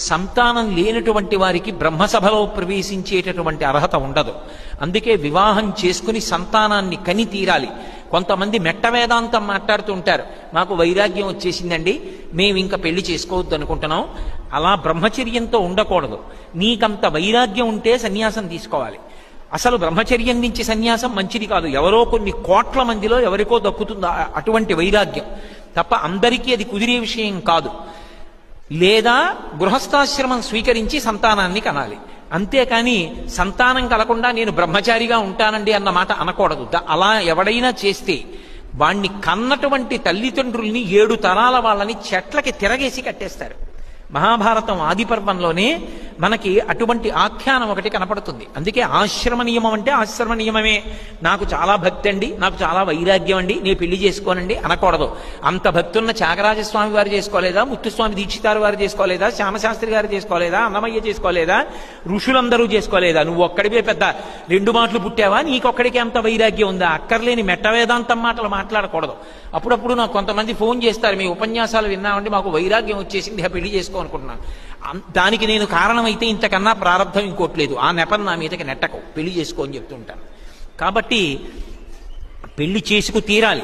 సంతానం లేనటువంటి వారికి బ్రహ్మసభలో ప్రవేశించేటటువంటి అర్హత ఉండదు. అందుకే వివాహం చేసుకుని సంతానాన్ని కని తీరాలి. కొంతమంది మెట్ట వేదాంతం మాట్లాడుతూ ఉంటారు, మాకు వైరాగ్యం వచ్చేసిందండి, మేము ఇంకా పెళ్లి చేసుకోవద్దు అనుకుంటున్నాం. అలా బ్రహ్మచర్యంతో ఉండకూడదు. నీకంత వైరాగ్యం ఉంటే సన్యాసం తీసుకోవాలి. అసలు బ్రహ్మచర్యం నుంచి సన్యాసం మంచిది కాదు. ఎవరో కొన్ని కోట్ల మందిలో ఎవరికో దక్కుతుంది అటువంటి వైరాగ్యం తప్ప అందరికీ అది కుదిరే విషయం కాదు. లేదా గృహస్థాశ్రమం స్వీకరించి సంతానాన్ని కనాలి. అంతేకాని సంతానం కలకుండా నేను బ్రహ్మచారిగా ఉంటానండి అన్న మాట అనకూడదు. అలా ఎవడైనా చేస్తే వాణ్ణి కన్నటువంటి తల్లిదండ్రుల్ని 7 తరాల వాళ్ళని చెట్లకి తిరగేసి కట్టేస్తారు. మహాభారతం ఆది పర్వంలోనే మనకి అటువంటి ఆఖ్యానం ఒకటి కనపడుతుంది. అందుకే ఆశ్రమ నియమం అంటే ఆశ్రమ నియమమే. నాకు చాలా భక్తి అండి, నాకు చాలా వైరాగ్యం అండి, నేను పెళ్లి చేసుకోనండి అనకూడదు. అంత భక్తి ఉన్న త్యాగరాజస్వామి వారు చేసుకోలేదా, ముత్తుస్వామి దీక్షితారు వారు చేసుకోలేదా, శ్యామశాస్త్రి గారు చేసుకోలేదా, అన్నమయ్య చేసుకోలేదా, ఋషులందరూ చేసుకోలేదా? నువ్వు ఒక్కడివే పెద్ద 2 మాటలు పుట్టావా, నీకొక్కడికి అంత వైరాగ్యం ఉందా? అక్కర్లేని మెట్ట వేదాంతం మాటలు మాట్లాడకూడదు. అప్పుడప్పుడు నాకు కొంతమంది ఫోన్ చేస్తారు, మీ ఉపన్యాసాలు విన్నామండి, మాకు వైరాగ్యం వచ్చేసింది, పెళ్లి చేసుకో అనుకుంటున్నాను. దానికి నేను కారణమైతే ఇంతకన్నా ప్రారంభం ఇంకోట్లేదు. ఆ నెపం నా మీదకి నెట్టకు, పెళ్లి చేసుకో అని చెప్తుంటాను. కాబట్టి పెళ్లి చేసుకు తీరాలి.